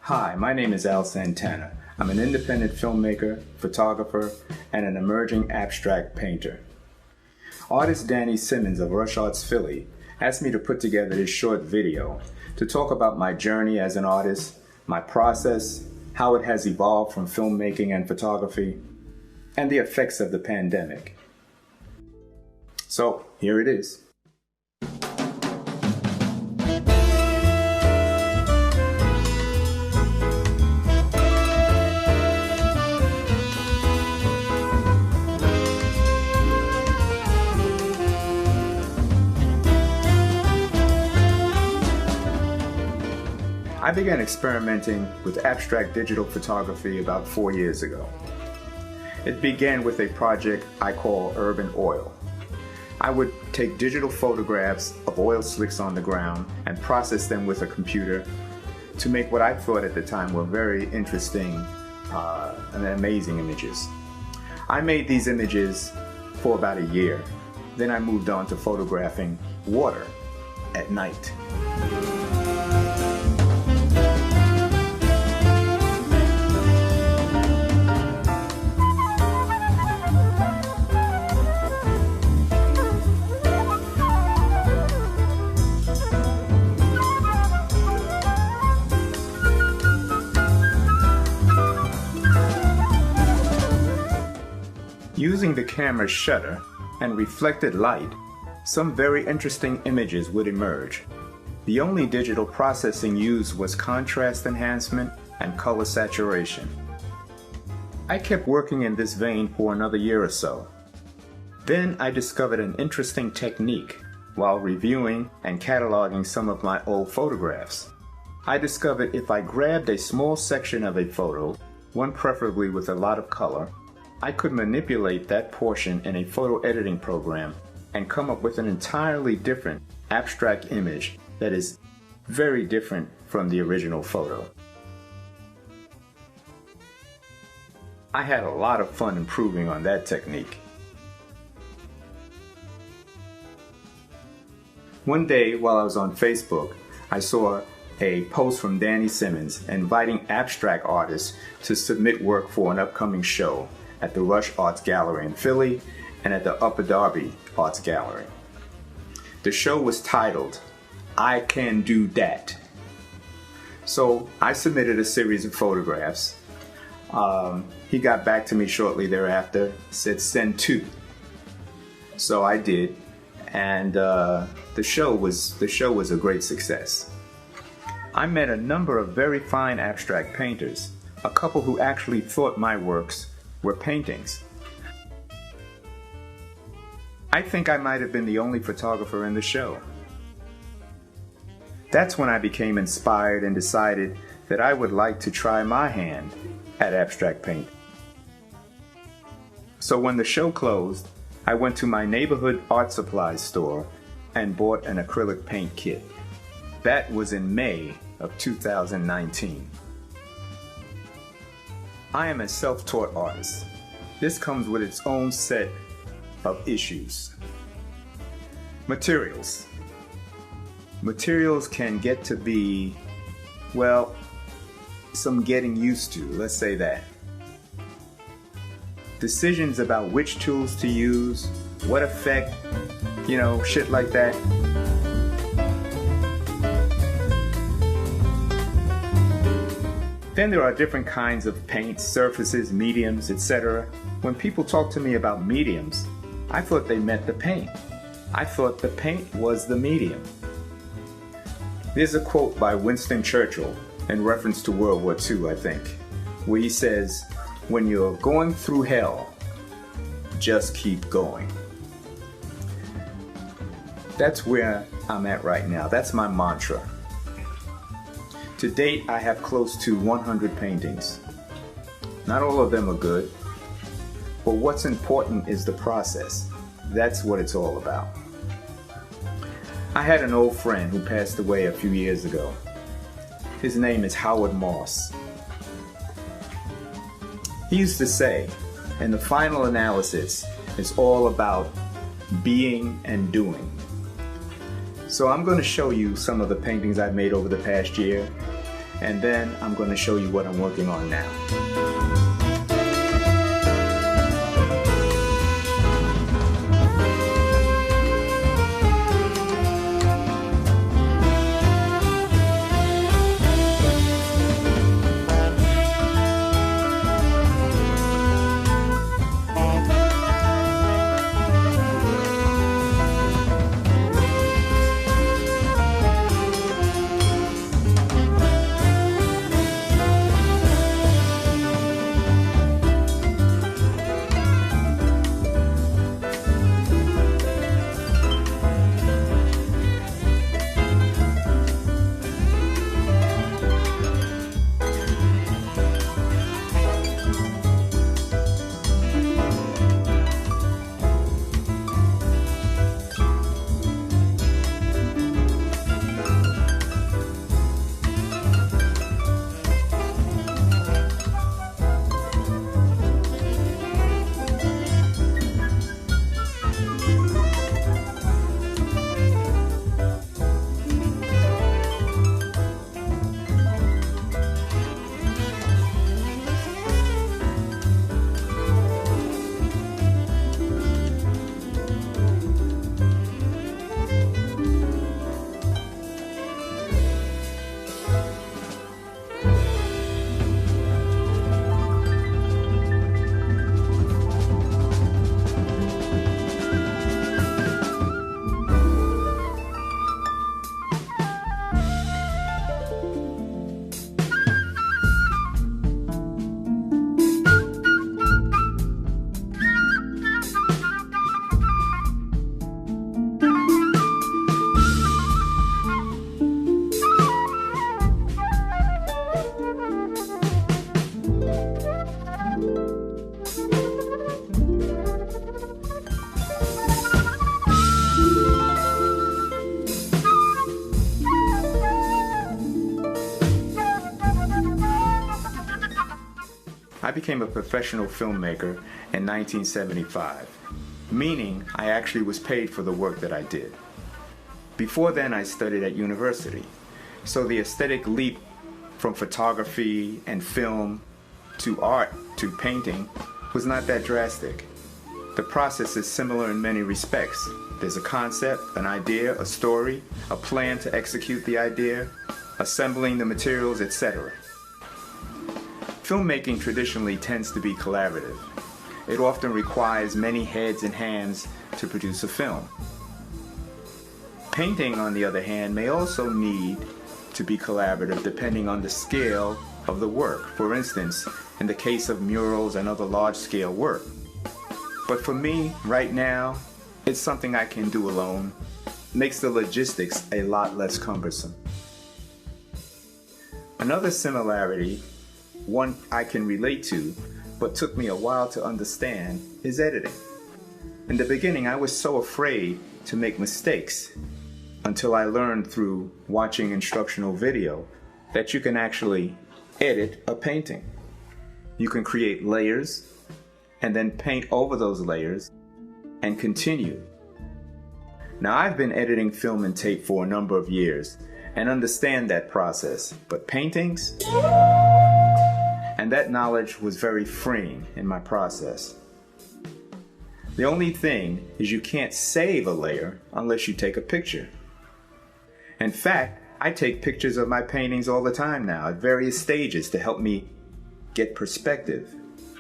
Hi, my name is Santana. I'm an independent filmmaker, photographer, and an emerging abstract painter. Artist Danny Simmons of Rush Arts Philly asked me to put together this short video to talk about my journey as an artist, my process, how it has evolved from filmmaking and photography, and the effects of the pandemic. So, here it is. I began experimenting with abstract digital photography about 4 years ago. It began with a project I call Urban Oil. I would take digital photographs of oil slicks on the ground and process them with a computer to make what I thought at the time were very interesting and amazing images. I made these images for about a year. Then I moved on to photographing water at night. Using the camera's shutter and reflected light, some very interesting images would emerge. The only digital processing used was contrast enhancement and color saturation. I kept working in this vein for another year or so. Then I discovered an interesting technique while reviewing and cataloging some of my old photographs. I discovered if I grabbed a small section of a photo, one preferably with a lot of color, I could manipulate that portion in a photo editing program and come up with an entirely different abstract image that is very different from the original photo. I had a lot of fun improving on that technique. One day while I was on Facebook, I saw a post from Danny Simmons inviting abstract artists to submit work for an upcoming show at the Rush Arts Gallery in Philly and at the Upper Darby Arts Gallery. The show was titled, I Can Do That. So I submitted a series of photographs. He got back to me shortly thereafter, said send 2. So I did, and the show was a great success. I met a number of very fine abstract painters, a couple who actually thought my works were paintings. I think I might have been the only photographer in the show. That's when I became inspired and decided that I would like to try my hand at abstract paint. So when the show closed, I went to my neighborhood art supplies store and bought an acrylic paint kit. That was in May of 2019. I am a self-taught artist. This comes with its own set of issues. Materials. Materials can get to be, well, some getting used to, let's say that. Decisions about which tools to use, what effect, shit like that. Then there are different kinds of paints, surfaces, mediums, etc. When people talk to me about mediums, I thought they meant the paint. I thought the paint was the medium. There's a quote by Winston Churchill in reference to World War II, I think, where he says, when you're going through hell, just keep going. That's where I'm at right now. That's my mantra. To date, I have close to 100 paintings. Not all of them are good, but what's important is the process. That's what it's all about. I had an old friend who passed away a few years ago. His name is Howard Moss. He used to say, in the final analysis, it's all about being and doing. So I'm going to show you some of the paintings I've made over the past year, and then I'm going to show you what I'm working on now. I became a professional filmmaker in 1975, meaning I actually was paid for the work that I did. Before then, I studied at university, so the aesthetic leap from photography and film to art to painting was not that drastic. The process is similar in many respects. There's a concept, an idea, a story, a plan to execute the idea, assembling the materials, etc. Filmmaking traditionally tends to be collaborative. It often requires many heads and hands to produce a film. Painting, on the other hand, may also need to be collaborative depending on the scale of the work. For instance, in the case of murals and other large-scale work. But for me, right now, it's something I can do alone. Makes the logistics a lot less cumbersome. Another similarity, one I can relate to, but took me a while to understand, is editing. In the beginning, I was so afraid to make mistakes until I learned through watching instructional video that you can actually edit a painting. You can create layers and then paint over those layers and continue. Now, I've been editing film and tape for a number of years and understand that process, but paintings? And that knowledge was very freeing in my process. The only thing is you can't save a layer unless you take a picture. In fact, I take pictures of my paintings all the time now at various stages to help me get perspective.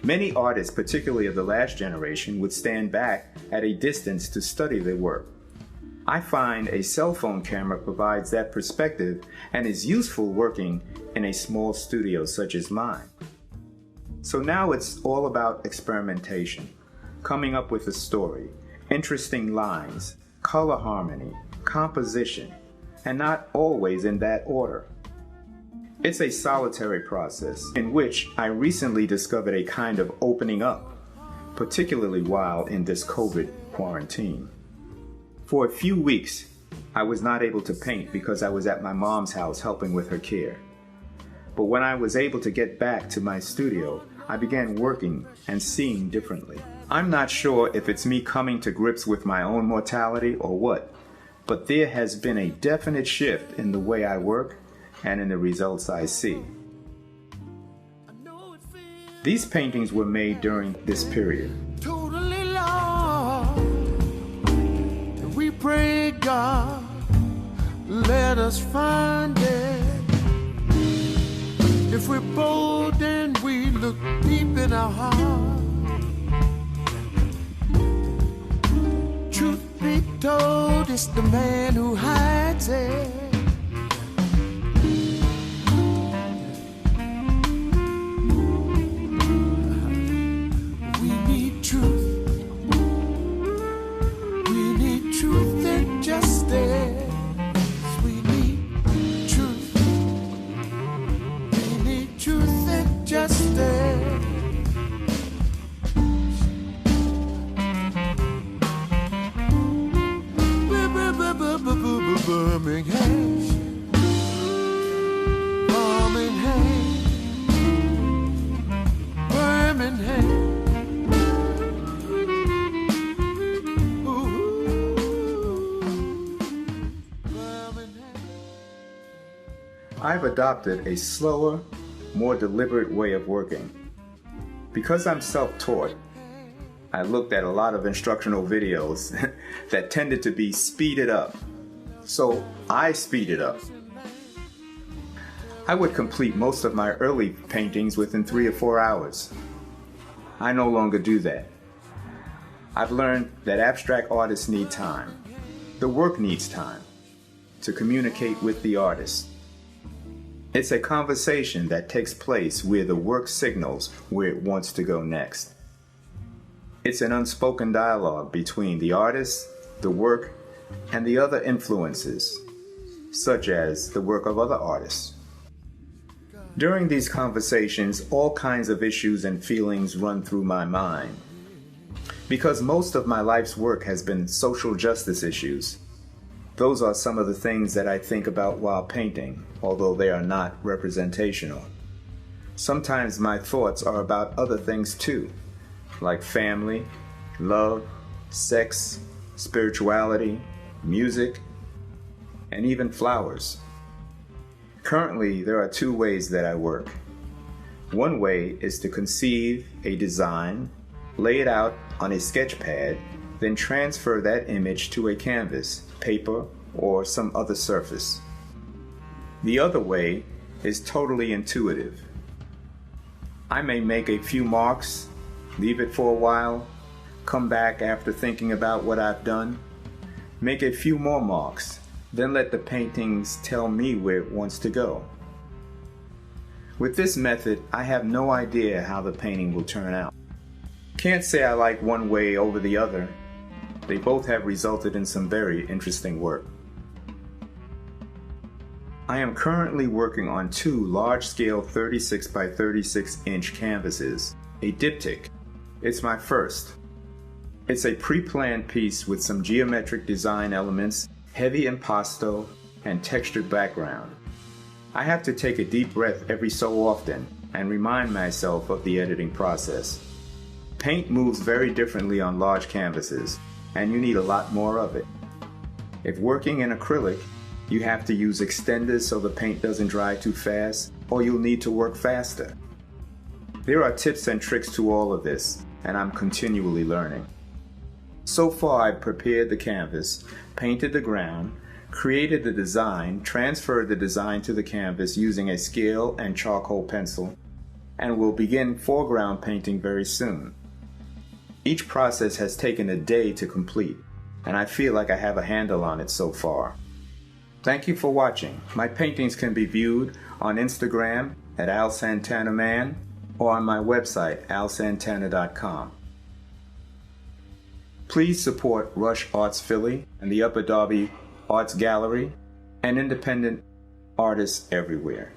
Many artists, particularly of the last generation, would stand back at a distance to study their work. I find a cell phone camera provides that perspective and is useful working in a small studio such as mine. So now it's all about experimentation, coming up with a story, interesting lines, color harmony, composition, and not always in that order. It's a solitary process in which I recently discovered a kind of opening up, particularly while in this COVID quarantine. For a few weeks, I was not able to paint because I was at my mom's house helping with her care. But when I was able to get back to my studio, I began working and seeing differently. I'm not sure if it's me coming to grips with my own mortality or what, but there has been a definite shift in the way I work and in the results I see. These paintings were made during this period. Totally lost. We pray God, let us find it. If we're bold and we look deep in our heart, truth be told, it's the man who hides it. We need truth. We need truth and justice. We need truth. We need truth and justice. Birmingham, Birmingham. I've adopted a slower, more deliberate way of working. Because I'm self-taught, I looked at a lot of instructional videos that tended to be speeded up. So I speeded up. I would complete most of my early paintings within 3 or 4 hours. I no longer do that. I've learned that abstract artists need time. The work needs time to communicate with the artist. It's a conversation that takes place where the work signals where it wants to go next. It's an unspoken dialogue between the artist, the work, and the other influences, such as the work of other artists. During these conversations, all kinds of issues and feelings run through my mind. Because most of my life's work has been social justice issues, those are some of the things that I think about while painting, although they are not representational. Sometimes my thoughts are about other things too, like family, love, sex, spirituality, music, and even flowers. Currently, there are 2 ways that I work. One way is to conceive a design, lay it out on a sketch pad, then transfer that image to a canvas, paper, or some other surface. The other way is totally intuitive. I may make a few marks, leave it for a while, come back after thinking about what I've done, make a few more marks, then let the paintings tell me where it wants to go. With this method, I have no idea how the painting will turn out. Can't say I like one way over the other. They both have resulted in some very interesting work. I am currently working on 2 large-scale 36 by 36 inch canvases, a diptych. It's my first. It's a pre-planned piece with some geometric design elements, heavy impasto, and textured background. I have to take a deep breath every so often and remind myself of the editing process. Paint moves very differently on large canvases, and you need a lot more of it. If working in acrylic, you have to use extenders so the paint doesn't dry too fast, or you'll need to work faster. There are tips and tricks to all of this, and I'm continually learning. So far, I've prepared the canvas, painted the ground, created the design, transferred the design to the canvas using a scale and charcoal pencil, and will begin foreground painting very soon. Each process has taken a day to complete, and I feel like I have a handle on it so far. Thank you for watching. My paintings can be viewed on Instagram at @AlSantanaMan or on my website, alsantana.com. Please support Rush Arts Philly and the Upper Darby Arts Gallery and independent artists everywhere.